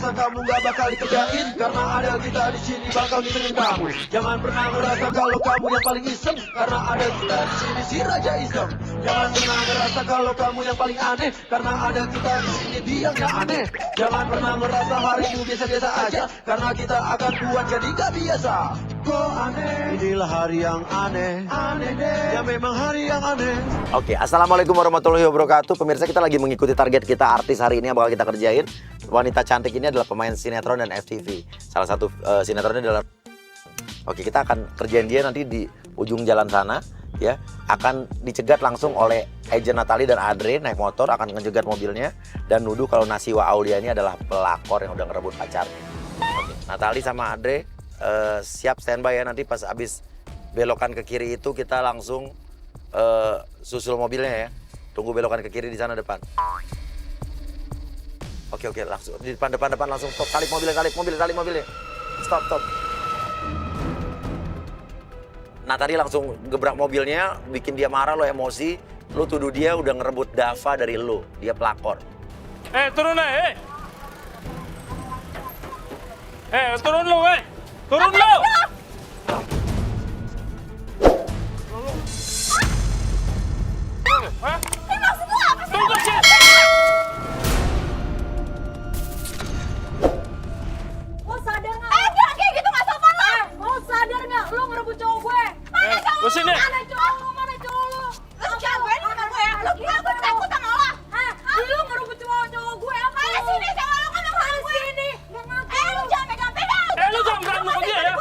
ngerasa kamu gak bakal dikerjain, karena ada kita di sini bakal ngitungin kamu. Jangan pernah ngerasa kalau kamu yang paling iseng, karena ada kita di sini si Raja Iseng. Jangan pernah ngerasa kalau kamu yang paling aneh, karena ada kita di sini dia yang aneh. Jangan pernah ngerasa harimu biasa-biasa aja, karena kita akan buat jadi gak biasa. Kok aneh? Inilah hari yang aneh, aneh deh. Ya memang hari yang aneh. Oke, assalamualaikum warahmatullahi wabarakatuh. Pemirsa, kita lagi mengikuti target kita, artis hari ini yang bakal kita kerjain. Wanita cantik ini adalah pemain sinetron dan FTV. Salah satu sinetronnya adalah... Oke, kita akan kerjain dia nanti di ujung jalan sana, ya. Akan dicegat langsung oleh agent Natali dan Andre naik motor, akan ngejegat mobilnya dan nuduh kalau Nasiwa Aulia ini adalah pelakor yang udah ngerebut pacarnya. Oke, Natali sama Andre siap standby ya, nanti pas abis belokan ke kiri itu kita langsung susul mobilnya ya. Tunggu belokan ke kiri di sana depan. Oke, langsung di depan langsung stop, talip mobilnya. Stop. Nah tadi langsung gebrak mobilnya, bikin dia marah, lo emosi, lo tuduh dia udah ngerebut Dava dari lo, dia pelakor. Turun turun lo, turun lo. Hah? Maksud lu apa sih? Tunggu sih. Lo sadar nggak? Jangan kayak gitu, nggak sopan lo. Lo sadar nggak? Lo ngerebut cowok gue. Mana cowok? Lo sini. Mana cowok lo? Mana cowok lo? Lo jagoin sama gue ya? Lo kira gue takut sama lo? Hah? Lo ngerebut cowok gue apa? Mana sini cowok lo kan sama gue? Sini. Lo jangan pegang-pegang. Lo jangan berantem sama dia ya.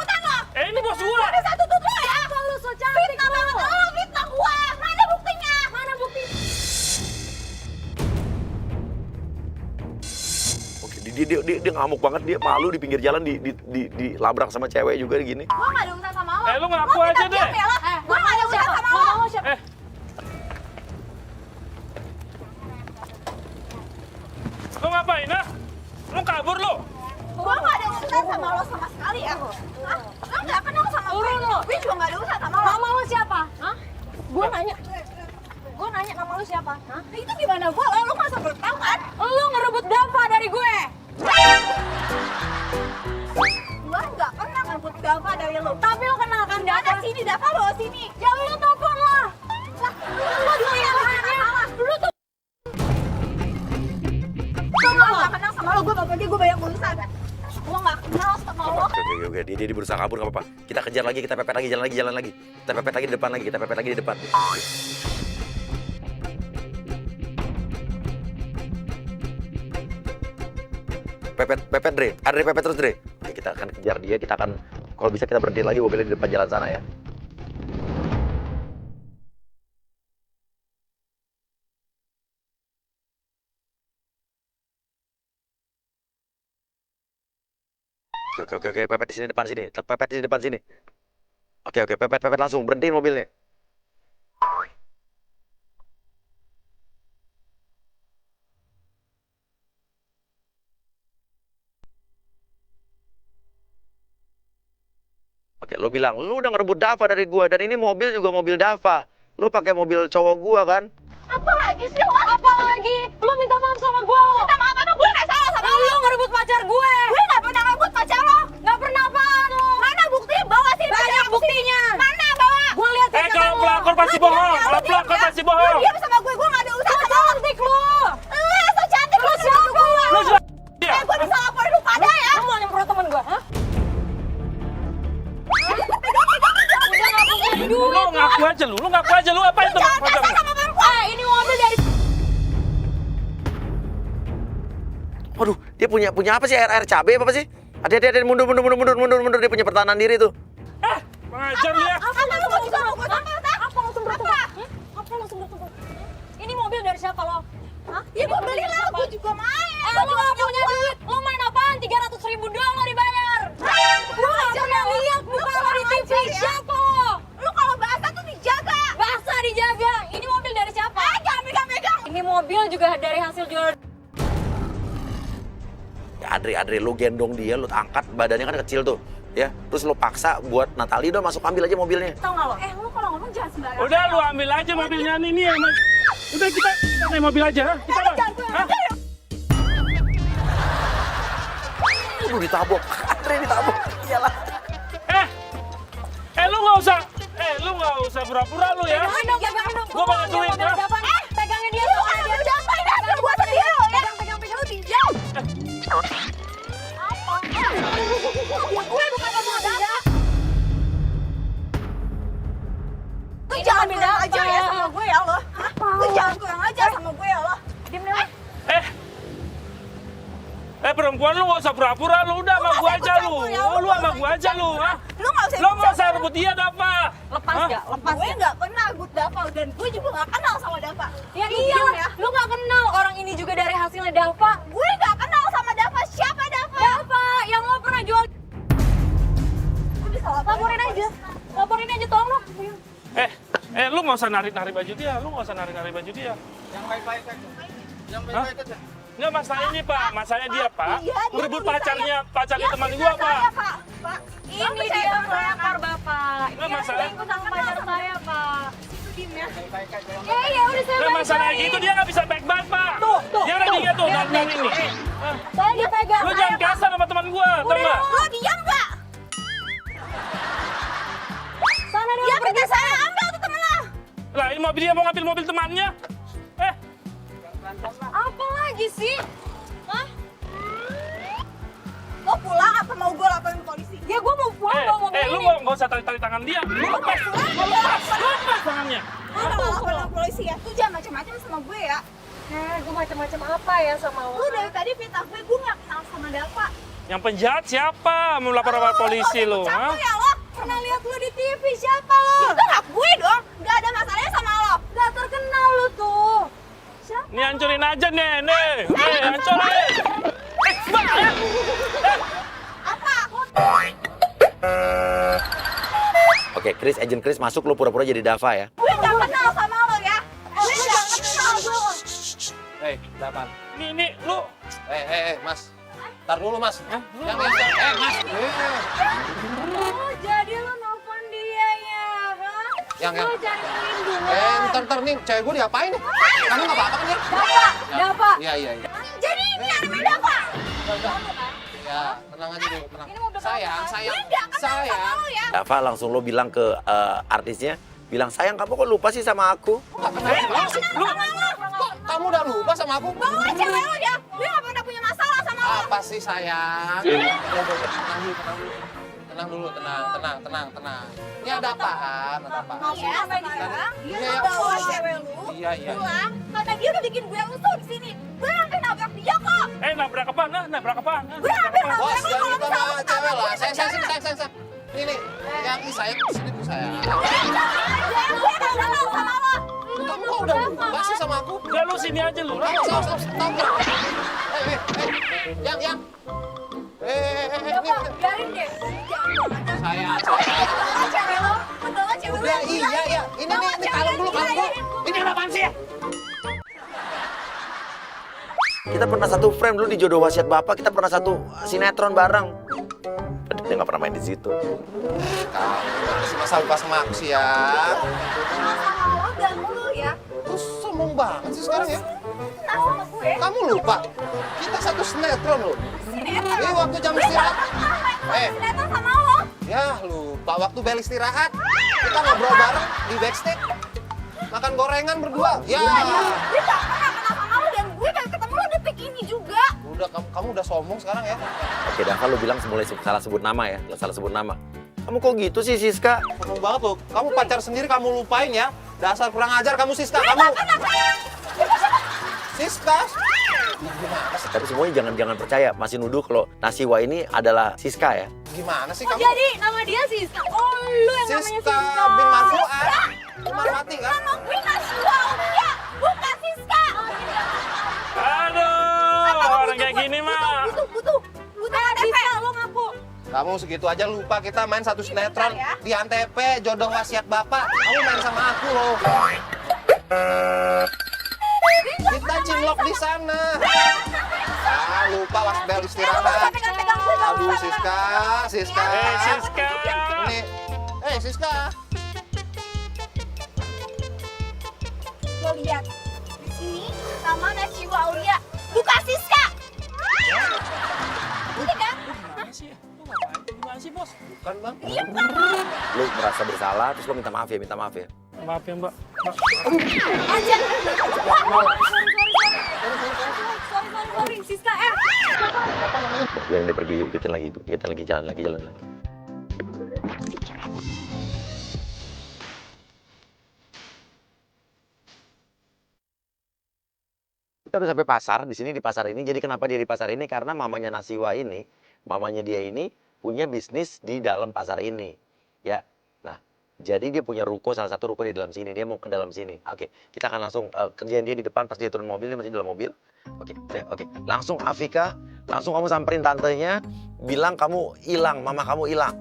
Ini bos gue. Ada satu tutup lo ya. Apa lo so cantik? Fitnah banget lo, fitnah gue. Mana buktinya? Mana bukti? Oke, dia ngamuk banget, dia malu di pinggir jalan dilabrak sama cewek juga gini. Gue gak ada urusan sama lo. Lo ngaku aja deh. Gue gak ada urusan sama lo. Lo ngapain, ha? Lo kabur lo? Gue gak ada urusan sama lo sama sekali ya. Hah? Lo gak kenal sama gue. Gue juga gak ada urusan sama lo. Nama lo siapa? Hah? Gue nanya. Gue nanya nama lo siapa? Hah? Itu gimana gue? Lo masa belum tahu kan? Lo ngerebut Dava dari gue. Gue gak pernah ngerebut Dava dari lo. Tapi lo kenal kan Dava? Mana sini Dava bawa sini. Ya lo telepon lah. Lo tuh yang salah. Lo tuh. Gue gak kenal sama lo. Gue bapaknya gue banyak urusan. Gue gak kenal sama lo. Oke, dia berusaha kabur, gak apa-apa. Kita kejar lagi, kita pepet lagi, jalan lagi. Kita pepet lagi di depan. Pepet Dre, Andre pepet terus Dre. Oke, kita akan kejar dia, kita akan, kalau bisa kita berhenti lagi mobilnya di depan jalan sana ya. Oke, pepet di sini, depan sini. Pepet di depan sini. Oke, pepet langsung, berhentiin mobilnya. Oke, lo bilang, lo udah ngerebut Dava dari gua, dan ini mobil juga mobil Dava. Lo pakai mobil cowok gua kan? Apa lagi sih lo? Apa lagi? Lo minta maaf sama gue. Minta maaf apa? Gue gak salah sama lo. Lo ngerebut pacar gue. Gue gak pernah ngerebut pacar lo. Gak pernah apaan lo? Mana buktinya? Bawa sini. Banyak buktinya. Mana bawa? Gue lihat sih. Kalau pelakor pasti bohong. Kalau pelakor pasti bohong. Lo diam sama gue gak ada usaha sama lo. Cantik lo. So cantik lo siapa? Lo jelas dia. Gue bisa laporin lo pada ya. Lo mau nyemprot temen gue, hah? Lo ngaku aja lu apa itu? Jangan kasar sama perempuan. Ini mobil dari... Waduh, dia punya apa sih? Air cabai apa sih? Hati-hati, mundur. Dia punya pertahanan diri tuh. Pengajar lu ya. Apa lu mau juga mau gue sama? Apa lo sembrotin? Apa lo sembrotin? Ini mobil dari siapa lo? Hah? Ya gue beli lah, gue juga main. Lo gak punya duit. Lo main apaan? 300.000 doang lo dibayar. Gue gak pernah lihat muka lo di TV. Siapa lo? Lo kalau bahasa tuh dijaga. Bahasa dijaga. Ini mobil dari siapa? Jangan megang-megang. Ini mobil juga dari hasil jual. Ya, Andre, lu gendong dia, lu angkat, badannya kan kecil tuh. Ya, terus lu paksa buat Natali, udah masuk ambil aja mobilnya. Tau gak lo? Lo kalau ngomong jangan sembarangan. Udah lu ambil aja mobilnya ini ya. Udah kita naik mobil aja. Kita Jangan gue. Aduh ditabok. Andre ditabok. Iyalah. Lu nggak usah pura-pura lu ya. Pegangin dong. Gua bakal duit ya. Pegangin dia tuh aja. Udah apa ini? Ambil gua sendiri lo ya. Pegang lu pinjam. Apa? Dia gue bukan kamu ada. Lu jangan kurang aja ya sama gue ya lo. Lu jangan kurang aja sama gue ya lo. Diam deh. Perempuan lu nggak usah pura-pura lu udah sama gua aja lu. Lu sama gua aja lu, ha? Lu nggak usah rebut dia, Dava. Lepas nggak? Lepas. Gue nggak kenal rebut Dava dan gue juga nggak kenal sama Dava. Ya iya, lu nggak kenal orang ini juga dari hasilnya Dava. Gue nggak kenal sama Dava. Siapa Dava? Dava yang lo pernah jual. Gue bisa laporin aja tolong lo. Lu nggak usah narik-narik baju dia. Yang baik-baik aja. Nggak masalah ini Pak, masalahnya dia Pak. Iya, dia Merebut tuh pacarnya Ya, teman bisa gua saya, Pak. Pak. Ini dia melakar Bapak. Nggak Ini masalah. selingkuh sama pacar saya, Pak. Itu tim ya. Ya udah saya Nggak masalah baik-baik. gitu dia nggak bisa baik-baik Pak. Tuh. Dia lagi tuh dan ini. Saya dipegang. Lu jangan kasar sama teman gua, tau nggak? Lo diam nggak? Sana dia Dia pergi saya ambil tuh temen lo. Lah ini dia mau ngambil mobil temannya. Apa lagi sih? Hah? Lo pulang apa mau gue laporin polisi? Ya gue mau pulang bawa mobil Lu ini. nggak usah tarik tangan dia. Lu lepas tangannya. Lo kalau laporin polisi ya, tuh jangan macam-macam sama gue ya. Gue macam-macam apa ya sama Lu dari tadi fitnah gue nggak kenal sama Dava. Yang penjahat siapa? Mau lapor polisi lu, Campur ha? ya lo? Pernah lihat lu di TV siapa lo? Ya udah hak gue dong. Gak ada masalahnya sama lo. Gak terkenal lu tuh. Siapa? Nih hancurin aja nih. Hancurin. Apa? Oke, agent Chris masuk, lu pura-pura jadi Dava ya. Gue gak kenal sama lo ya. Gue gak kenal lo. Dapat. Nih, lu. Mas. Ntar dulu, Mas. Hah? Mas. Oh, jadi lu nelfon dia ya, hah? Yang. Lu cari pelindungan. Ntar nih, cewek gue diapain nih? Kamu nggak apa-apa kan ya? Dava. Iya. Jadi ini namanya Dava. Ya, tenang aja dulu, tenang. Ini mobil Sayang. Gue gak kenal sama lo ya. Dava langsung lo bilang ke artisnya, bilang sayang kamu kok lupa sih sama aku? Kok kamu udah lupa sama aku? Bawa cewek lo ya. Gue gak pernah punya masalah sama lo. Apa sih sayang? Tenang dulu, tenang. Ini ada apaan? Iya, sekarang dia Iya, bawa cewek lu Iya. pulang karena dia udah bikin gue rusuh di sini. Gue hampir nabrak dia kok. Nabrak apaan? Nabrak apaan? Gue hampir nabrak Bos, dia jangan kalau gitu misalnya sama cewek lah. Sayang. Ini, yang sayang sini tuh sayang. gue gak kenal sama lo. Kamu kok udah lupa sih sama aku? Udah lu sini aja lu. Stop. Yang. Biarin deh. Sayang. Bawa cewek lo. Bawa cewek lo. Udah, iya. Ini kalem dulu. Ini ada apaan sih ya? Kita pernah satu frame dulu di Jodoh Wasiat Bapak, kita pernah satu sinetron bareng. Dia nggak pernah main di situ. Kamu masih masa lupa sama aku sih ya. Sama lo dan lu ya. Terus sombong banget sih sekarang ya. Kenal sama gue. Kamu lupa? Kita satu sinetron loh. Sinetron. Ini waktu jam istirahat. Sinetron sama lo. Ya lupa waktu bel istirahat. Kita ngobrol bareng di backstage. Makan gorengan berdua. Ya. Gue gak pernah kenal sama lo dan gue gak ketemu lo detik ini juga. Udah kamu udah sombong sekarang ya. Oke, Dava lu bilang mulai salah sebut nama ya, lo salah sebut nama. Kamu kok gitu sih Siska? Sombong banget loh. Kamu pacar sendiri kamu lupain ya. Dasar kurang ajar kamu Siska. Kamu Siska. Gimana sih? Tapi semuanya jangan percaya, masih nuduh kalau Nasiwa ini adalah Siska ya. Gimana sih Oh, kamu? jadi nama dia Siska. Oh, lu yang namanya Siska Siska. bin Marfuat. Marwati kan? Nama gue Nasiwa Aulia, bukan Siska. Aduh, orang kayak gini mah. Butuh ATP. Lo ngaku. Kamu segitu aja lupa kita main satu sinetron Bentar ya. di Antep Jodoh Wasiat Bapak. Kamu main sama aku loh. Kita cinlok di sana. Lupa pas bel istirahat. Pegang gue dong. Aduh Siska. Siska. Ini. Siska. Lo lihat di sini nama Nasiwa Aulia, bukan Siska. Ini kan? sih, Bos? Bukan bang. Lu merasa bersalah, terus lu minta maaf ya, minta maaf ya. Maaf ya, Mbak. Mbak. Aja. Sorry, Siska. Biarin dia pergi, kita lagi jalan lagi. Kita udah sampai pasar, di sini di pasar ini. Jadi kenapa dia di pasar ini? Karena mamanya Nasiwa ini, mamanya dia ini punya bisnis di dalam pasar ini. Ya. Nah, jadi dia punya ruko, salah satu ruko di dalam sini. Dia mau ke dalam sini. Oke, kita akan langsung kerjaan dia di depan pas dia turun mobil, dia masih di dalam mobil. Oke. Langsung Afika, langsung kamu samperin tantenya, bilang kamu hilang, mama kamu hilang.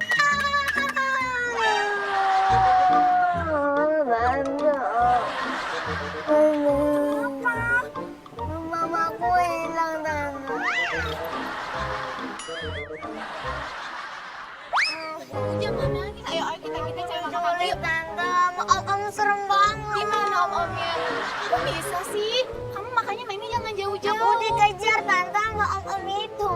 Mamaku hilang, Tante. Jangan nangis. Ayo kita cari makan lagi. Culik, Tante. Maaf, kamu serem banget. Gimana om-omnya? Kok bisa sih? Kamu makanya mainnya jangan jauh-jauh. Aku dikejar, Tante, sama om-om itu.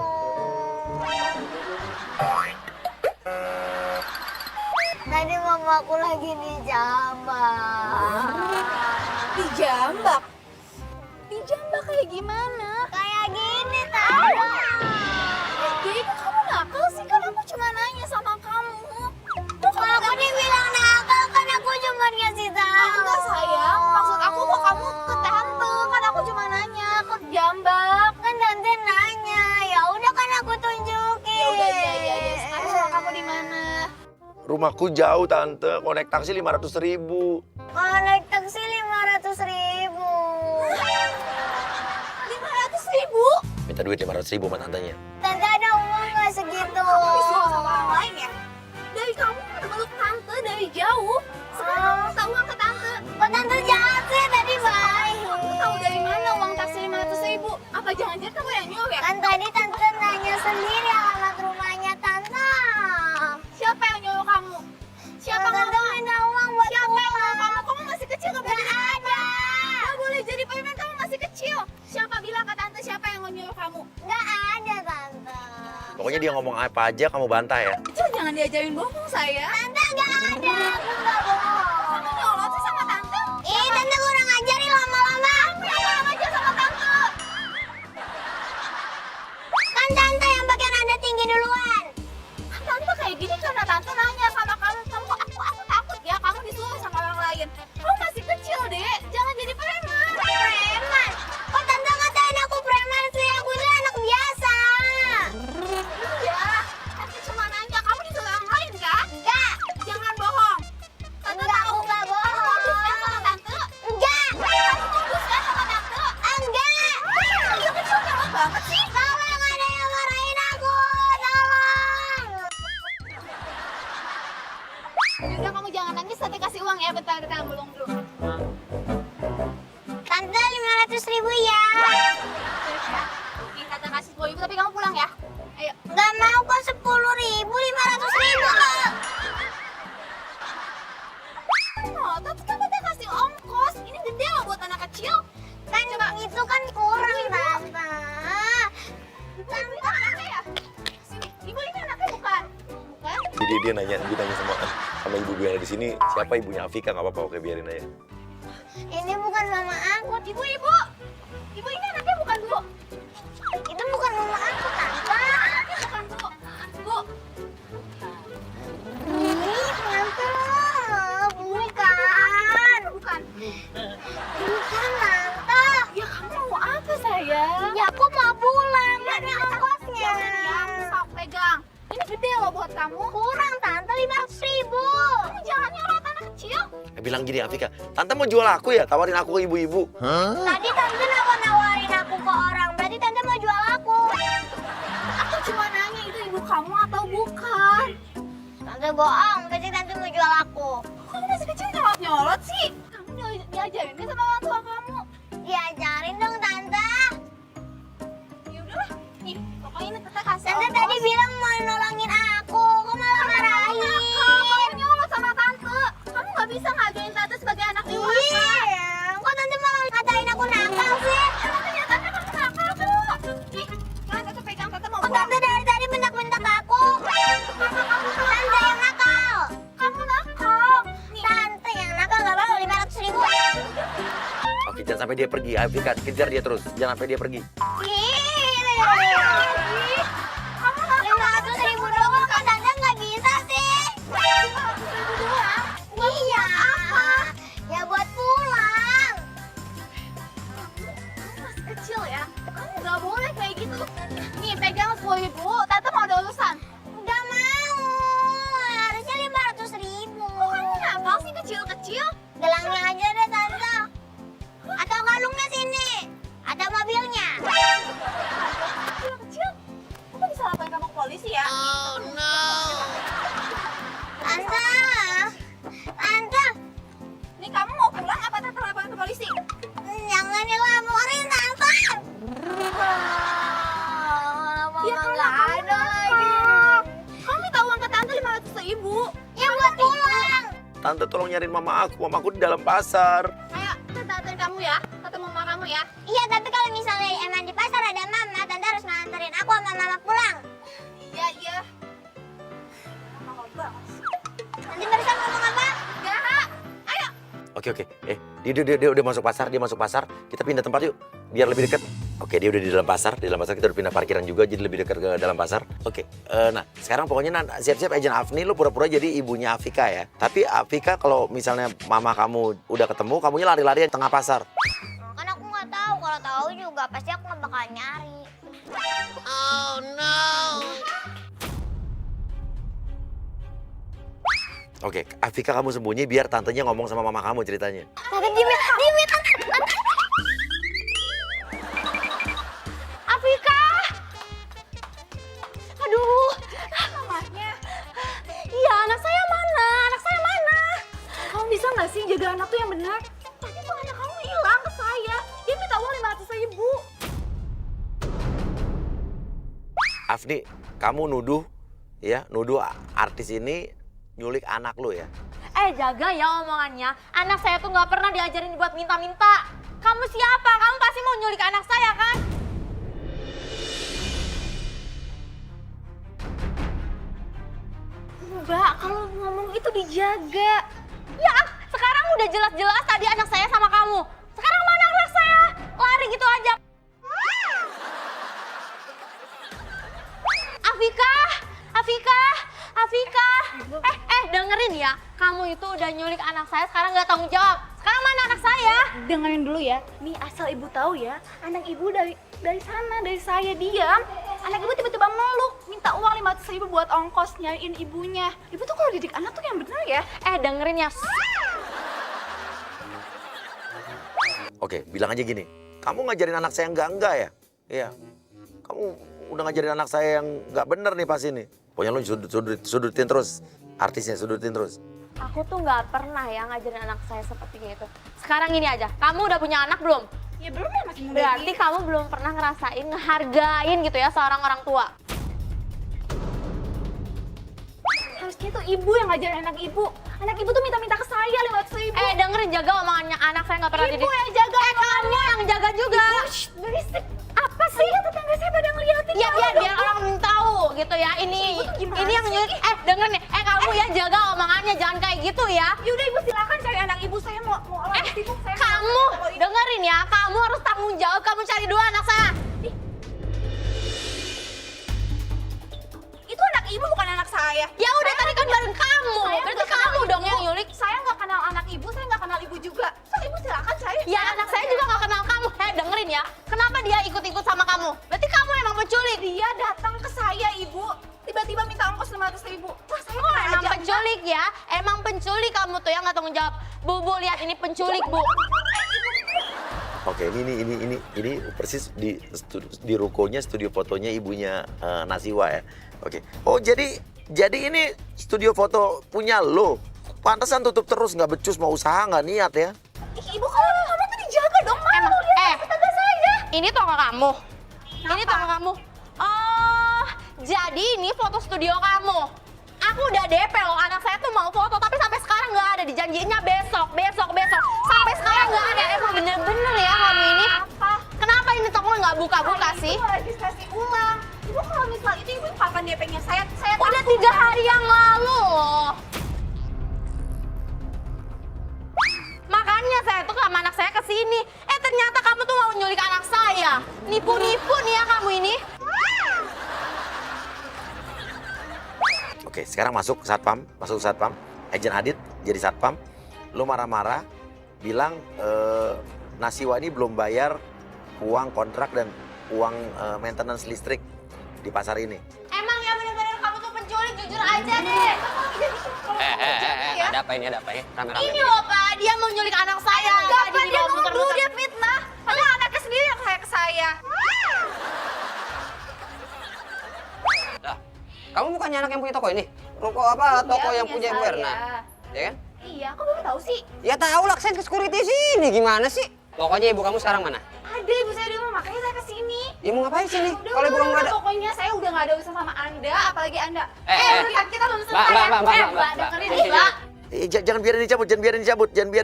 Tadi mamaku lagi dijambak. Dijambak? Dijambak kayak gimana? Kayak gini, Tante. Jadi kamu nakal sih, kan aku cuma nanya sama kamu. Kalau aku dibilang nakal, kan aku cuma ngasih tahu. Enggak sayang, maksud aku kok kamu ke tante, kan aku cuma nanya, aku jambak. Kan Tante nanya, ya udah kan aku tunjukin. Ya udah, iya. Sekarang rumah kamu di mana? Rumahku jauh tante, mau naik taksi 500.000. Kalau naik taksi 500.000. 500.000? Minta duit 500.000 sama tantenya. Tante ada uang nggak segitu? Kamu disuruh sama orang lain ya? Dari kamu meluk tante dari jauh. Sekarang kamu minta uang ke tante. Kok Tante jahat sih tadi baik? Kamu tahu dari mana uang taksi 500.000? Apa jangan-jangan kamu yang nyuruh ya? Kan tadi Tante nanya sendiri alamat rumahnya Tante. Siapa yang nyuruh kamu? Siapa Tante ngomong? minta uang buat Siapa yang nyuruh kamu? uang. Kamu masih kecil, gak boleh jadi preman. Gak boleh jadi preman, kamu masih kecil. Siapa bilang ke tante siapa yang nyuruh kamu? Nggak ada Tante. Pokoknya dia ngomong apa aja kamu bantah ya. Jangan diajarin bohong saya. Tante nggak ada, aku nggak bohong. Kamu nyolot sih sama tante. Ih Tante kurang ajarin lama-lama. Kamu yang malam aja sama tante. Kan Tante yang bagian Anda tinggi duluan. Tante kayak gini karena tante nanya sama kamu. Aku takut ya kamu disuruh sama orang lain. Kamu masih kecil deh, jangan jadi preman. Preman? Kok Tante ngatain aku preman sih? Aku itu anak biasa. Iya, tante cuma nanya kamu disuruh orang lain kan? Enggak. Jangan bohong. Tante Enggak, tahu. aku nggak bohong. Kamu modus kan sama tante? Enggak. Kamu modus kan sama tante? Enggak. Iya kecil nyolot banget sih. Tolong ada yang marahin aku. Tolong. Yaudah kamu jangan nangis, tante kasih uang ya, bentar belum dulu. Tante 500.000 ya. Nih tante kasih 10.000 tapi kamu pulang ya. Ayo. Nggak mau kok 10.000, 500.000 loh. Oh, tapi kan tante kasih ongkos. Ini gede loh buat anak kecil. Kan itu kan kurang Tante. Ibu itu anaknya ya? Sini, ibu ini anaknya bukan? Bukan? Jadi dia nanya sama ibu-ibu yang ada di sini, siapa ibunya Afika, nggak apa-apa, oke biarin aja. Ini bukan mama aku. Ibu ini anaknya bukan bu? Itu bukan mama aku Tante. Anaknya bukan bu? Bu, Ih Tante. Bukan. bukan. Bukan Tante. Ya kamu mau apa sayang? Ya aku mau pulang. Mana ongkosnya? Jangan ya, sok pegang. Ini gede loh buat kamu. Kurang Tante 500.000. Kamu jangan nyolot anak kecil. Bilang gini Afika, tante mau jual aku ya, tawarin aku ke ibu-ibu. Tadi Tante nawarin aku ke orang. Berarti Tante mau jual aku. Aku cuma nanya itu ibu kamu atau bukan. Tante bohong. Berarti Tante mau jual aku. Kamu masih kecil nyolot sih. Kamu diajarin deh sama orang tua kamu. Diajarin dong Tante. Ya udahlah. Nih, pokoknya ini tante kasih Tante ongkos. tadi bilang mau nolongin aku. Kok malah marahin? Kamu nyolot sama tante. Kamu nggak bisa ngajarin tante sebagai anak dewasa. Iya. Kok Tante malah ngatain aku nakal sih? Emang kenyataannya kamu nakal kok. Nih, jangan tante pegang, tante mau Kok buang. Tante dari tadi bentak-bentak aku? Kakak kamu sampai dia pergi. Afika, kejar dia terus. Jangan sampai dia pergi. Kamu 500.000 doang katanya nggak bisa sih. 500.000 doang? Iya. Apa? Ya buat pulang. Kamu masih kecil ya. Kamu nggak boleh kayak gitu. Nih pegang 10.000. Tante mau ada urusan. Nggak mau. Harusnya 500.000. Kamu kenapa sih kecil-kecil? Gelangnya aja deh tante. Atau kalungnya sini. Ada mobilnya. Kecil-kecil. Kamu bisa laporin kamu ke polisi ya? Oh no. Tante. Tante. Nih kamu mau pulang apa tante laporin ke polisi? Jangan dilaporin tante. Ya nggak ada lagi. Kamu minta uang ke tante 500.000. Ya buat pulang. Tante tolong nyariin mama aku di dalam pasar. Ayo, tante anterin kamu ya. Ketemu mama kamu ya. Iya, tapi kalau misalnya emang di pasar ada mama, tante harus nganterin aku sama mama pulang. Iya, iya. Mama banget. Nanti barusan ngomong apa? Enggak. Ayo. Oke. Dia udah masuk pasar. Kita pindah tempat yuk, biar lebih dekat. Oke, dia udah di dalam pasar. Di dalam pasar kita udah pindah parkiran juga, jadi lebih dekat ke dalam pasar. Oke, nah sekarang pokoknya siap-siap Agent Afni, lu pura-pura jadi ibunya Afika ya. Tapi Afika kalau misalnya mama kamu udah ketemu, kamunya lari-lari di tengah pasar. Kan aku nggak tahu, kalau tahu juga pasti aku nggak bakal nyari. Oh no. Oke, Afika kamu sembunyi biar tantenya ngomong sama mama kamu ceritanya. Tante diem tante. Afika. Aduh, mamanya. Iya, anak saya mana? Kamu bisa nggak sih jaga anak tuh yang benar? Tadi tuh anak kamu hilang ke saya. Dia minta uang 500.000. Afni, kamu nuduh artis ini nyulik anak lu ya? Jaga ya omongannya. Anak saya tuh nggak pernah diajarin buat minta-minta. Kamu siapa? Kamu pasti mau nyulik anak saya kan? Mbak, kalau ngomong itu dijaga. Ya, sekarang udah jelas-jelas tadi anak saya sama kamu. Sekarang mana anak saya? Lari gitu aja. Afika. Dengerin ya. Kamu itu udah nyulik anak saya, sekarang nggak tanggung jawab. Sekarang mana anak saya? Dengerin dulu ya. Nih asal ibu tahu ya, anak ibu dari sana, dari saya diam. Anak ibu tiba-tiba meluk, minta uang 500.000 buat ongkos nyariin ibunya. Ibu tuh kalau didik anak tuh yang bener ya. Dengerin ya. Oke, bilang aja gini. Kamu ngajarin anak saya yang enggak ya? Iya. Kamu udah ngajarin anak saya yang enggak bener nih pas ini. Pokoknya lu sudutin terus. Artisnya sudutin terus. Aku tuh nggak pernah ya ngajarin anak saya seperti itu. Sekarang ini aja, kamu udah punya anak belum? Ya belum ya, masih muda. Berarti kamu belum pernah ngerasain ngehargain gitu ya seorang orang tua. Harusnya tuh ibu yang ngajarin anak ibu. Anak ibu tuh minta-minta ke saya 500.000. Dengerin, jaga omongannya anak saya nggak pernah Ibu didik. yang jaga Kamu yang jaga juga. Berisik. Apa sih? Tetangga saya pada ngeliatin. Ya biar orang tahu gitu ya. Ini yang nyulik. Dengerin nih. Kamu ya jaga omongannya, jangan kayak gitu ya. Yaudah ibu silakan cari anak ibu, saya mau olah sibuk. Saya Kamu dengerin ya. Kamu harus tanggung jawab. Kamu cari dulu anak saya. Itu anak ibu bukan anak saya. Ya udah tadi kan bareng kamu. Berarti kamu dong yang nyulik. Saya nggak kenal anak ibu, saya nggak kenal ibu juga. So ibu silakan cari. Ya anak saya juga gak kenal kamu. Dengerin ya. Kenapa dia ikut-ikut sama kamu? Berarti kamu emang penculik. Dia datang ke saya ibu, tiba-tiba minta ongkos 500.000. Wah saya Oh, nggak emang ajak, penculik ya? Emang penculik kamu tuh yang gak tanggung jawab. Bu, lihat ini penculik, Bu. Oke, ini persis di rukonya, studio fotonya ibunya Nasiwa ya. Oke. Oh, jadi ini studio foto punya lo. Pantesan tutup terus, nggak becus, mau usaha nggak niat ya. Ibu kamu tuh dijaga dong. Emang, Tetangga saya. ini toko kamu. Ini toko kamu. Oh, jadi ini foto studio kamu. Aku udah DP loh, anak saya tuh mau foto, tapi sampai sekarang nggak ada. Dijanjiinnya besok. Sampai sekarang nggak ada. Emang bener-bener ya kamu ini. Apa? Kenapa ini toko nggak buka-buka sih? Ibu registrasi ulang. Ibu kalau misal itu ibu kapan DP-nya saya Udah 3 hari yang lalu loh. Makanya saya tuh sama anak saya kesini. Ternyata nyulik anak saya. Nipu-nipu nih ya kamu ini. Oke, sekarang masuk satpam. Agent Adit jadi satpam. Lu marah-marah, bilang Nasiwa ini belum bayar uang kontrak dan uang maintenance listrik di pasar ini. Emang ya bener-bener kamu tuh penculik, jujur aja deh. Ada apa ini? Rame-rame. Ini loh Pak, dia mau nyulik anak saya. Enggak, Tadi Pak, dia dibawa nuduh, muter-muter. dia fitnah. Padahal anaknya sendiri yang kayak ke saya. Lah, kamu bukannya anak yang punya toko ini? Ruko apa? Toko Iya, yang punya Bu saya. Erna? Ya kan? Iya, kok bapak tahu sih? Ya tahu lah, saya ke security sini. Gimana sih? Pokoknya ibu kamu sekarang mana? Ada ibu saya di rumah, makanya saya kesini. Ya mau ngapain sini? Udah, Kalau ibu kamu nggak ada. pokoknya saya udah nggak ada urusan sama Anda, apalagi Anda. Kita belum Mbak, selesai. Mbak, dengerin sini, nih, sini. Mbak. Jangan biarin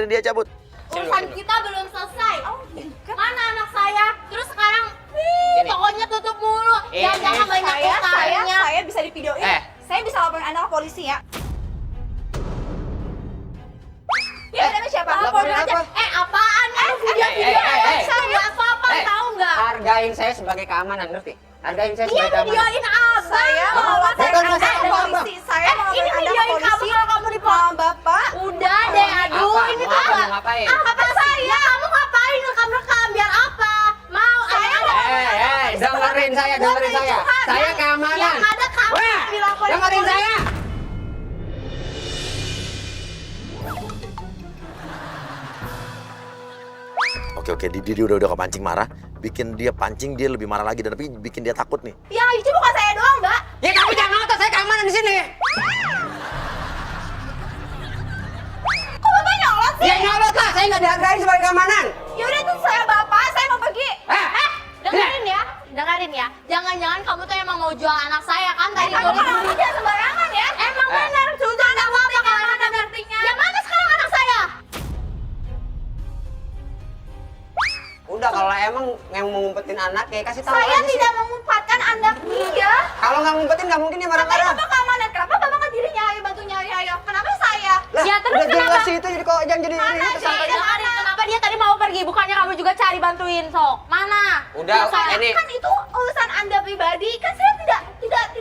dia cabut. Urusan kita belum selesai. Mana anak saya? Terus sekarang, Ini. tokonya tutup mulu. Ini. Jangan banyak utangnya. Saya bisa divideoin. Saya bisa laporin Anda ke polisi ya. Ini namanya siapa? Laporin apa? Apaan? Video-video. Saya nggak apa-apa, tahu nggak? Hargain saya sebagai keamanan, ngerti? Hargain saya Dia sebagai keamanan. videoin abang. Saya mau laporin Bukan Anda masalah ke abang. polisi. Saya mau ini laporin Anda ke videoin kamu polisi. kalau kamu di Bapak. Udah deh, aduh, Apa? ini Mau tuh apa? apa? Mau ngapain? Apa saya? Kamu ngapain rekam-rekam? Biar apa? Mau? Saya Dengerin saya. Saya keamanan. Yang ada kamu Wah, dilaporin dengerin polisi. saya. Oke, dia udah kepancing marah. Bikin dia pancing, dia lebih marah lagi. Dan tapi bikin dia takut nih. Yang itu bukan saya doang, Mbak. Ya kamu jangan ngotot, saya keamanan di sini. Kok Bapak nyolot sih? Ya nyolot lah, saya nggak dihargain sebagai keamanan. Yaudah itu saya Bapak, saya mau pergi. Dengerin ya. Jangan-jangan kamu tuh emang mau jual anak saya kan tadi Kamu jual kalau jangan sembarangan ya. Emang benar, sudah ada apa keamanan artinya? Yang mana sekarang anak saya? Udah kalau emang yang mau ngumpetin anak, ya kasih tahu Saya aja sih. tidak mengumpatkan anak dia. Kalau nggak ngumpetin nggak mungkin dia Katanya marah-marah. Bapak keamanan. Kenapa Bapak nggak diri nyari, bantu nyari ayo? Kenapa saya? Lah, Ya, terus udah jelas kenapa? sih itu jadi kok jangan jadi Mana ini dia? tersangka. Dengerin, kenapa dia tadi mau pergi? Bukannya kamu juga cari bantuin, sok? Mana? Udah, ini Kan itu urusan Anda pribadi. Kan saya tidak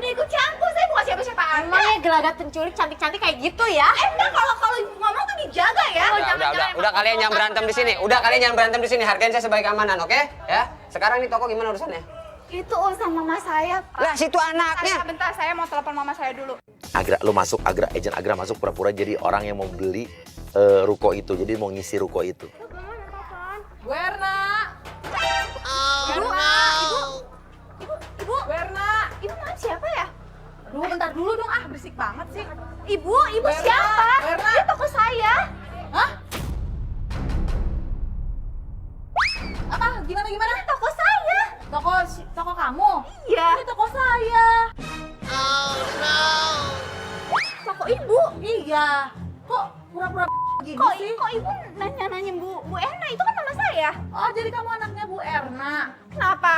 ikut campur. Saya bukan siapa-siapa Anda. Emangnya gelagat penculik cantik-cantik kayak gitu ya? Enggak, kalau ibu ngomong tuh dijaga ya. Udah kalian jangan berantem di sini. Udah kalian jangan berantem di sini. Hargain saya sebagai keamanan, oke? Ya. Sekarang ini toko gimana urusannya? Itu urusan mama saya, Pak. Lah, situ anaknya. Bentar, saya mau telepon mama saya dulu. Agent Agra masuk pura-pura jadi orang yang mau beli ruko itu. Jadi mau ngisi ruko itu. Bu Erna. Ibu, Werna. ibu mana siapa ya? Aduh, bentar dulu dong. Berisik banget sih. Ibu Werna, siapa? Werna. Dia toko saya. Hah? Apa? Gimana? Toko saya. Toko kamu? Iya. Ini toko saya. Toko ibu. Iya. Kok pura-pura gini sih? Kok ibu nanya-nanya Bu Erna? Itu kan mama saya. Oh, jadi kamu anaknya Bu Erna. Kenapa?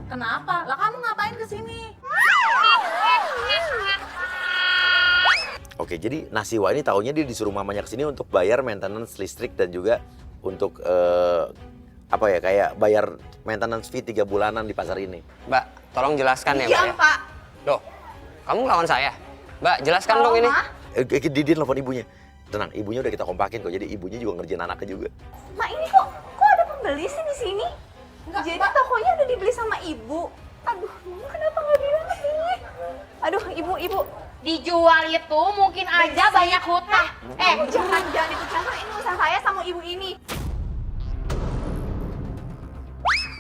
Kenapa? Lah kamu ngapain kesini? Oke, jadi Nasiwa ini tahunya dia disuruh mamanya kesini untuk bayar maintenance listrik dan juga untuk kayak bayar maintenance fee 3 bulanan di pasar ini. Mbak, tolong jelaskan ya, Mbak Iya, ya. Pak. Loh, kamu lawan saya? Mbak, jelaskan dong ini. Ma. Dia nelfon ibunya. Tenang, ibunya udah kita kompakin kok. Jadi ibunya juga ngerjain anaknya juga. Ma, ini kok ada pembeli sih di sini? Enggak, Jadi Pak. tokonya udah dibeli sama ibu. Aduh, mama kenapa nggak bilang sih? Aduh, ibu. Dijual itu mungkin aja banyak hutang. Jangan ikut campur, ini urusan saya sama ibu ini.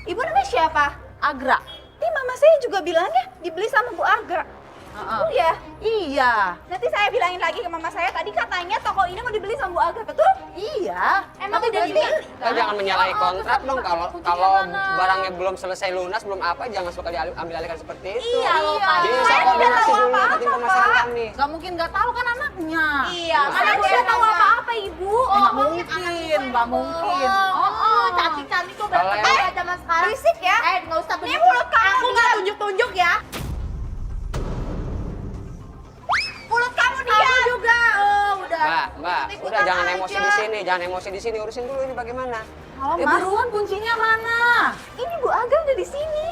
Ibu namanya siapa? Agra. Ini mama saya juga bilangnya dibeli sama Bu Agra. Oh ya? Iya. Nanti saya bilangin lagi ke mama saya, tadi katanya toko ini mau dibeli sama Bu Agra, betul? Iya. Emang Tapi udah berarti- dibeli? Kita jangan menyalahi kontrak dong. Kuncinya Kalau mana? barangnya belum selesai lunas, belum apa, jangan suka diambil alihkan seperti itu. Iya loh, Pak. Jadi Saya saya tidak koordinasi tahu dulu apa-apa, ikutin pemasaran Pak. kami. Gak mungkin gak tahu kan anaknya. Iya, Mana saya Bu tidak tahu Ernanya? apa-apa, Ibu. Nggak mungkin, nggak mungkin. Cantik-cantik tuh Kalau berarti yang- zaman sekarang. Berisik ya? Nggak usah Ini tunjuk. mulut kamu, Aku nggak diam. tunjuk-tunjuk ya. Mulut kamu Kamu diam. juga, udah. Mbak, Mbak, udah jangan emosi di sini, jangan emosi di sini, urusin dulu ini bagaimana. Halo, Mas. Buruan kuncinya mana? Ini Bu Aga udah di sini.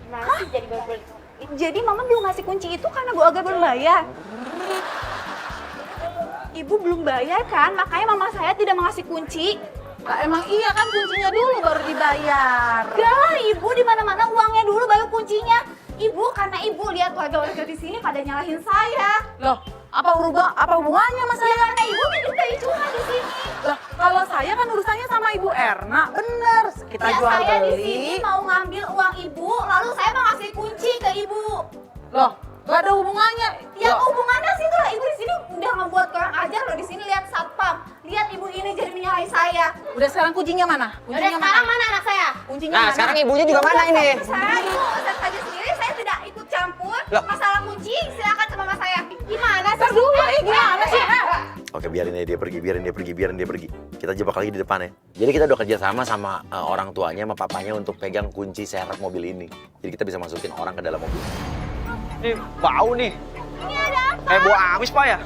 Masih jadi babel. Jadi Mama belum ngasih kunci itu karena Bu Aga belum bayar. Ibu belum bayar kan, makanya Mama saya tidak mengasih kunci. Lah emang iya kan kuncinya dulu baru dibayar. Gak lah, Ibu di mana-mana uangnya dulu baru kuncinya. Ibu karena Ibu lihat warga-warga di sini pada nyalahin saya. Loh, apa hubungannya sama saya? Karena Ibu minjem dari cuma di sini. Lah, kalau saya kan urusannya sama Ibu Erna. Bener, kita Ya jual saya di beli. sini mau ngambil uang Ibu, lalu saya mau ngasih kunci ke Ibu. Loh, gak ada hubungannya. Yang Loh, hubungannya sih tuh Ibu di sini udah ngebuat kurang ajar loh, di sini lihat satpam. Lihat Ibu ini jadi menyalahi saya. udah sekarang kuncinya mana? Udah Kuncinya sekarang mana anak saya? Kuncinya Nah, mana? sekarang ibunya juga mana ini? Saya Ibu urusan saja sendiri, saya tidak ikut campur. Loh. Masalah kunci silakan sama Mas saya. Gimana sih? Ntar dulu, gimana sih? Oke, biarin dia pergi, biarin dia pergi. Kita jebak lagi di depan ya. Jadi kita udah kerja sama sama orang tuanya, sama papanya untuk pegang kunci serep mobil ini. Jadi kita bisa masukin orang ke dalam mobil. Nih, bau nih. Ini ada apa? Bau amis, Pak ya?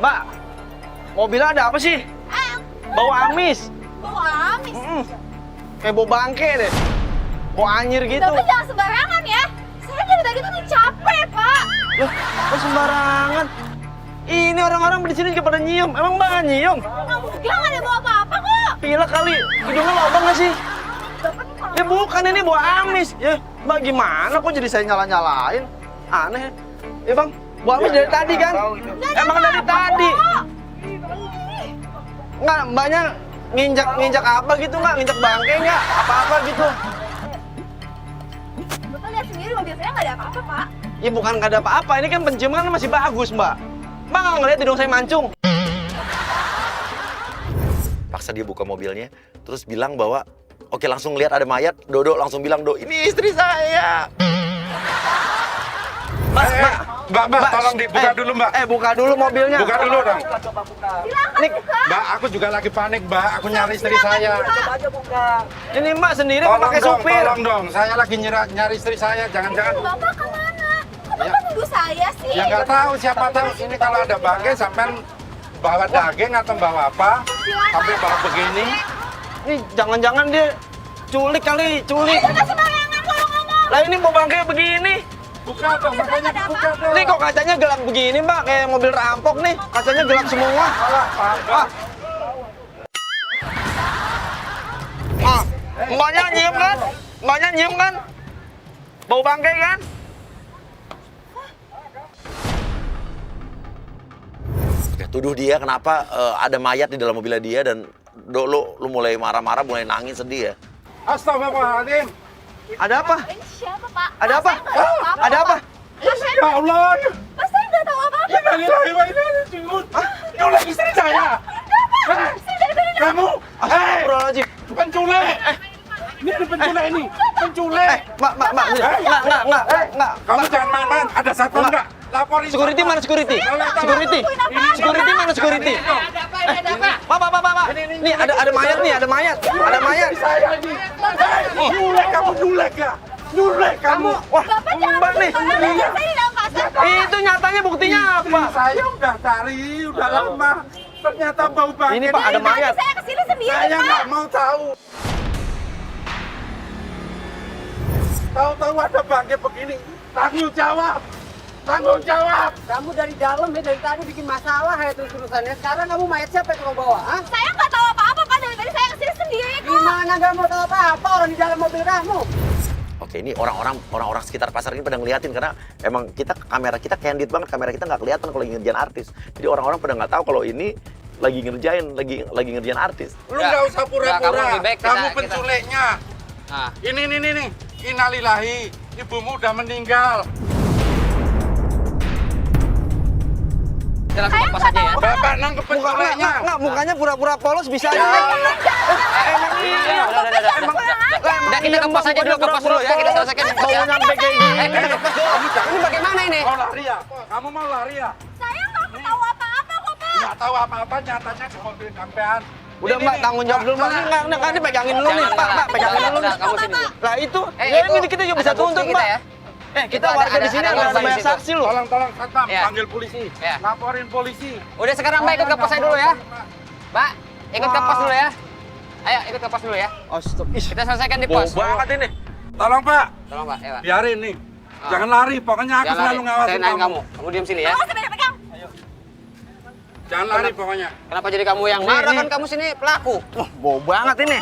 Mbak, mobilnya ada apa sih? Bau amis. Bau amis. Kayak bau bangke deh. Bau anyir gitu. Bapak jangan sembarangan ya. Saya dari tadi tuh udah capek, Pak. Loh, kok sembarangan? Ini orang-orang di sini juga pada nyium. Emang Mbak nggak nyium? Enggak ada bawa apa-apa kok. Pilek kali. Hidungnya lobang nggak sih? Ya bukan, ini bau amis. Ya, Mbak gimana kok jadi saya nyala-nyalain? Aneh. Ya Bang, bau amis dari tadi kan? Emang dari tadi? Nggak, Mbaknya nginjak apa gitu nggak? Nginjak bangke nggak? Apa-apa gitu? Bapak lihat sendiri mobil saya nggak ada apa-apa, Pak. Ya bukan nggak ada apa-apa, ini kan penciuman masih bagus, Mbak. Mbak nggak ngeliat hidung saya mancung? Paksa dia buka mobilnya, terus bilang bahwa, oke langsung lihat ada mayat, Dodo langsung bilang, Do, ini istri saya. Mbak, tolong dibuka dulu, Mbak. Buka dulu mobilnya. Buka dulu dong. Silakan Nih, buka. Mbak, aku juga lagi panik, Mbak. Aku nyari istri saya. Ini Mbak sendiri Tolong pakai dong, supir. tolong dong. Saya lagi nyari istri saya. Jangan-jangan. Bapak kemana? Kok Bapak nuduh saya sih? Ya nggak tahu, siapa tahu ini kalau ada bangke sampai bawa daging atau bawa apa, sampai bawa begini. Nih jangan-jangan dia culik kali, culik. Bapak sembarangan kalau ngomong. Lah ini mau bangke begini. Buka dong, makanya dibuka dong. Nih kok kacanya gelap begini, Mbak, kayak mobil rampok nih. Kacanya gelap semua. Ah. Mbaknya nyium kan? Mbaknya nyium kan? Bau bangke kan? Oke, tuduh dia kenapa ada mayat di dalam mobilnya dia dan Do, lu mulai marah-marah, mulai nangis, sedih ya. Astagfirullahaladzim. Ada apa? Ini siapa, Pak? Ada apa? Ada apa? Ya Allah. Mas saya nggak tahu apa-apa. Innalillahi wa inna ilaihi raji'un. Nyulik istri saya. Kamu, Astagfirullahaladzim. penculik. Ini penculik ini. Penculik. Mbak, enggak. Kamu jangan main-main. Ada satpam enggak? Laporin. Security mana security? Security. Security mana security? Pak. Nih ada mayat nih, ada mayat. Ada mayat. Saya ini. Nyulik kamu, nyulik ya. Nyulik kamu. Wah, Bapak jangan Mbak nih. sembarangan. Saya di dalam pasar, Pak. Itu nyatanya buktinya apa? Saya udah cari, udah lama. Ternyata bau bangke. Ini Pak ada mayat. Saya kesini sendiri, Saya Pak. nggak mau tahu. Tahu-tahu ada bangke begini. Tanggung jawab. Tanggung jawab. Kamu dari dalam ya, dari tadi bikin masalah ya terus-terusannya. Sekarang kamu mayat siapa yang kamu bawa? Hah? Saya nggak tahu apa-apa, Pak. Dari tadi saya kesini sendiri kok. Gimana gak mau tahu apa-apa orang di dalam mobil kamu? Oke, ini orang-orang sekitar pasar ini pada ngeliatin karena emang kamera kita candid banget, kamera kita nggak kelihatan kalau lagi ngerjain artis. Jadi orang-orang pada nggak tahu kalau ini lagi ngerjain artis. Lu nggak usah kamu pura-pura. lebih baik Kamu kita- penculiknya. Nah, Ini. Innalillahi. Ibumu udah meninggal. kita langsung lepas aja ya. Bapak nangkep penculiknya. Enggak, mukanya pura-pura polos bisa aja. Emang iya. Udah kita kepas aja dulu, kepas dulu ya. Kita selesaikan kepas ya. Baunya sampai kayak gini. Kita kepas dulu. Ini bagaimana ini? Mau lari ya? Kamu mau lari ya? Saya nggak tahu apa-apa kok, Pak. Nggak tahu apa-apa, nyatanya di mobil sampean. Udah Mbak, tanggung jawab dulu Mbak. Enggak, ini pegangin dulu nih, Pak, pegangin dulu nih. Kamu sini. Lah itu, Itu ya ini kita juga bisa ada tuntut bukti kita Mbak. ya. Kita warga di sini ada banyak saksi loh. Tolong satpam, Iya. panggil polisi. Iya. Laporin polisi. Udah sekarang Mbak ikut ke pos saya dulu ya. Mbak, ikut ke pos dulu ya. Ayo ikut ke pos dulu ya. Astaga. Kita selesaikan di Bau pos. banget ini. Tolong Pak, Tolong Pak, ya Pak. biarin nih. Jangan lari, pokoknya aku Jangan selalu lari. ngawasin Saya naik kamu. kamu diam sini ya. Awas sampai pegang. Jangan lari pokoknya. Kenapa jadi kamu yang marah kan kamu sini pelaku? Wah, bau banget ini.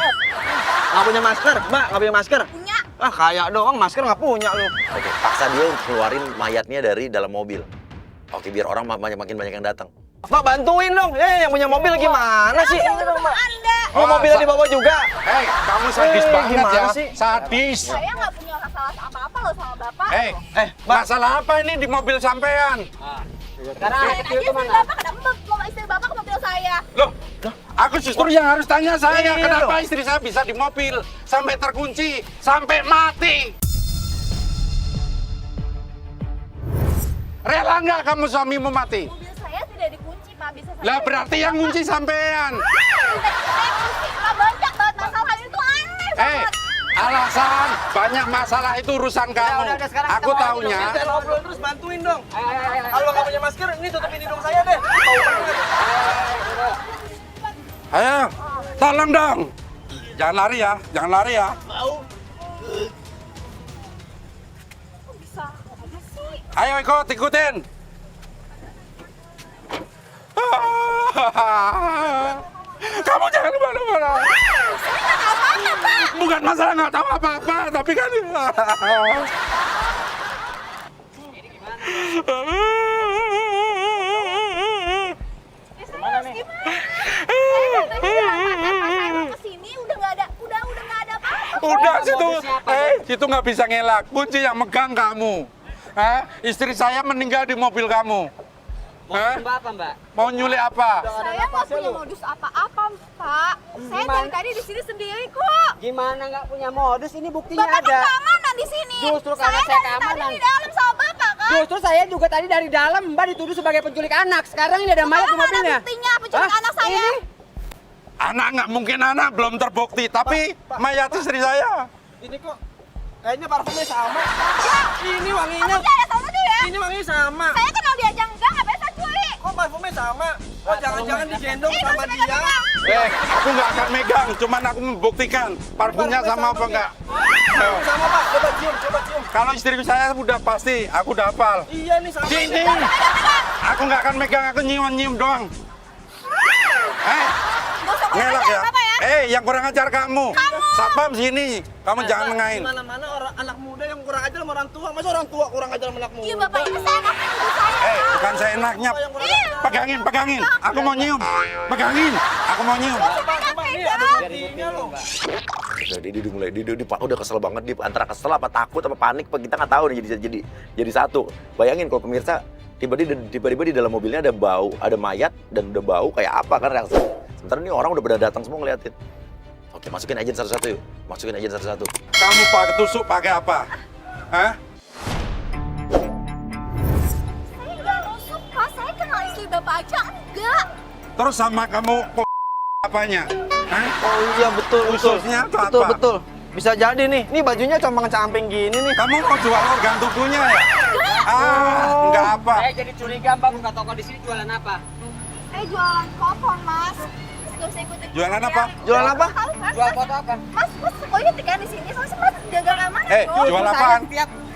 Nggak punya masker, Mbak, nggak punya masker. Punya. Ah, kayak doang masker nggak punya lu. Oke, paksa dia untuk keluarin mayatnya dari dalam mobil. Oke, biar orang makin banyak yang datang. Mbak, bantuin dong. Yang punya mobil gimana sih? Anda. Mau mobilnya dibawa juga. Hei, kamu sadis banget gimana ya. sih? Sadis. Saya nggak punya masalah apa-apa loh sama bapak. Hei, masalah apa ini di mobil sampean? Sekarang Kalian aja istri bapak, kenapa bawa istri bapak ke mobil saya? Loh, aku justru yang harus tanya saya, Iya, kenapa loh. istri saya bisa di mobil sampai terkunci, sampai mati? Rela nggak kamu suamimu mati? Mobil saya tidak dikunci, Pak. Bisa saya. Lah berarti yang kunci sampean. Saya kunci, Pak. Banyak banget masalah itu aneh banget. Alasan banyak masalah itu urusan kamu. udah, sekarang kita Aku mau taunya. Saya ngobrol terus bantuin dong. Ayo. Kalau nggak punya masker, ini tutupin hidung saya deh. Bau banget. Ayo, tolong dong. Jangan lari ya, jangan lari ya. Kok bisa aja sih? Ayo ikutin. Kamu jangan kemana-mana. Bukan masalah nggak tahu apa-apa, tapi kan. Gimana? Saya mau kesini udah nggak ada apa-apa. Udah situ, situ nggak bisa ngelak. Kunci yang megang kamu. Istri saya meninggal di mobil kamu. Mbak apa Mbak? Mau nyulik apa? Saya nggak punya modus apa-apa, Pak. Saya dari tadi di sini sendiri kok. Gimana nggak punya modus? Ini buktinya Bapak kan ada. keamanan di sini. Justru karena saya dari tadi keamanan. di dalam sama Bapak kan. Justru saya juga tadi dari dalam Mbak dituduh sebagai penculik anak. Sekarang ini ada mayat di Sekarang ada mobilnya. buktinya penculik Hah? anak saya. Ini? Anak nggak mungkin anak, belum terbukti. Tapi mayat istri saya. Ini kok kayaknya parfumnya sama. Ini wanginya. Aku percaya sama dia. Ini wanginya sama. Saya kenal dia aja enggak, ngapain saya culik? Kok parfumnya sama? Oh, jangan-jangan digendong sama dia. Aku nggak akan megang, cuman aku membuktikan parfumnya sama apa enggak. Ayo. Sama, Pak. Coba cium. Kalau istri saya udah pasti, aku udah hafal. Iya nih sama. Sini, aku nggak akan megang, aku nyium doang. Nggak usah kurang Ngelak ajar, ya. Bapak ya. Yang kurang ajar kamu. Satpam sini, kamu jangan mengain. Mana-mana orang anak muda yang kurang ajar sama orang tua. Masa orang tua kurang ajar sama anak muda? Iya, Bapak, ini saya nggak punya ibu saya. Bukan saya enaknya. Pegangin. Aku mau nyium. Pegangin, aku mau nyium. Coba nih ada buktinya loh. Dia udah kesel banget, dia antara kesel apa takut apa panik apa kita nggak tahu nih jadi satu. Bayangin kalau pemirsa tiba-tiba di dalam mobilnya ada bau, ada mayat dan udah bau kayak apa kan reaksi. Sementara ini orang udah pada datang semua ngeliatin. Oke, masukin aja satu-satu yuk. Masukin aja satu-satu. Kamu pakai tusuk pakai apa? Hah? Saya nggak nusuk, Pak. Saya kenal istri Bapak aja enggak. Terus sama kamu apanya? Hah? Oh iya betul. Ususnya atau Betul, apa? betul. Bisa jadi nih. Nih bajunya compang-camping gini nih. Kamu mau jual organ tubuhnya ya? Enggak apa. Saya jadi curiga Mbak buka toko di sini jualan apa? Saya jualan kopong, Mas. Gak usah ikutin. Jualan apa? Jualan apa? Tahu, Mas. Jual foto apa? Mas, kok ini tiket di sini? Soalnya Mas jaga keamanan loh. Jual Saya apaan?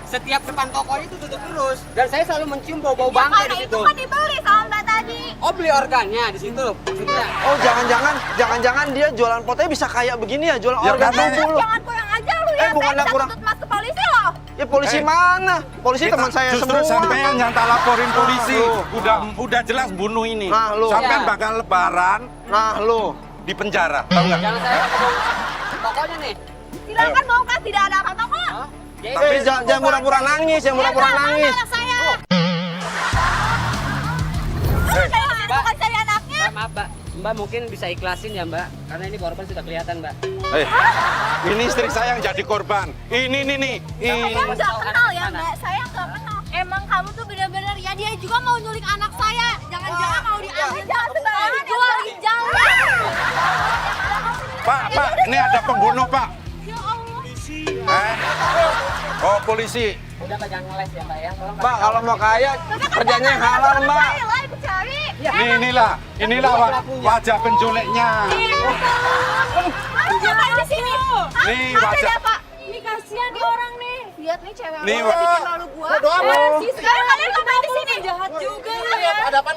setiap depan tokonya itu tutup terus. Dan saya selalu mencium bau-bau Ya, bangkai karena di itu situ. kan dibeli sama Mbak tadi. Oh, beli organnya di situ. Maksudnya. Oh jangan-jangan dia jualan fotonya bisa kayak begini ya, jualan Ya, organ karena- tubuh loh. Jangan kurang ajar lu ya. Eh, bukannya Saya bisa kurang- tuntut Mas ke polisi loh. Ya polisi mana? Polisi teman saya Justru semua. sampean yang tak laporin polisi. Nah, Udah jelas bunuh ini. Nah, lu. Sampean Ya. bakal lebaran Nah lo, di penjara. Tahu nggak? Jangan saya ngomong tokonya nih. Silakan mau kan tidak ada apa-apa kok. Tapi jangan pura-pura nangis, jangan pura-pura Mana nangis. anak saya? Mbak. Bukan cari anaknya. Mbak, maaf Mbak. Mbak mungkin bisa ikhlasin ya Mbak. Karena ini korban sudah kelihatan Mbak. Ini istri saya yang jadi korban. Ini. Saya nggak kenal ya Mbak. Saya nggak kenal. Emang kamu tuh benar-benar ya dia juga mau nyulik anak saya. Jangan-jangan mau diambil jual ginjalnya. Pak, ini ada pembunuh, Pak. Ya Allah. Oh, polisi. Udah Mbak, jangan ngeles ya Mbak ya. Tolong Mbak, kalau mau kaya kerjanya yang halal, Mbak. Lah, ikut cari. Inilah wajah penculiknya. Ada siapa di sini? Nih wajah. Ini kasihan nih orang nih. Lihat nih cewek Nih, lu bikin malu gua. Doa apa? Sih, sekarang kalian ngapain di sini? Jahat juga lu ya. Ada apa?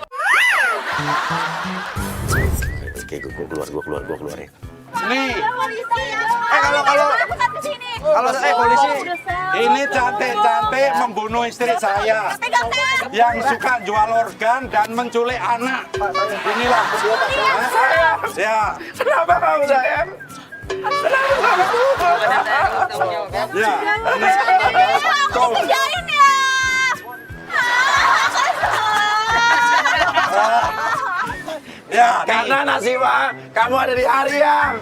Oke, gue keluar ya. Nih, Kalau Cepetan ke sini. polisi. ini cantik-cantik membunuh istri saya. Yang suka jual organ dan menculik anak. Inilah. Ya. Kenapa kamu sayang? Ya. Tuh. Kerjain ya. Ya, nih. Karena Nasiba, kamu ada di Aryang.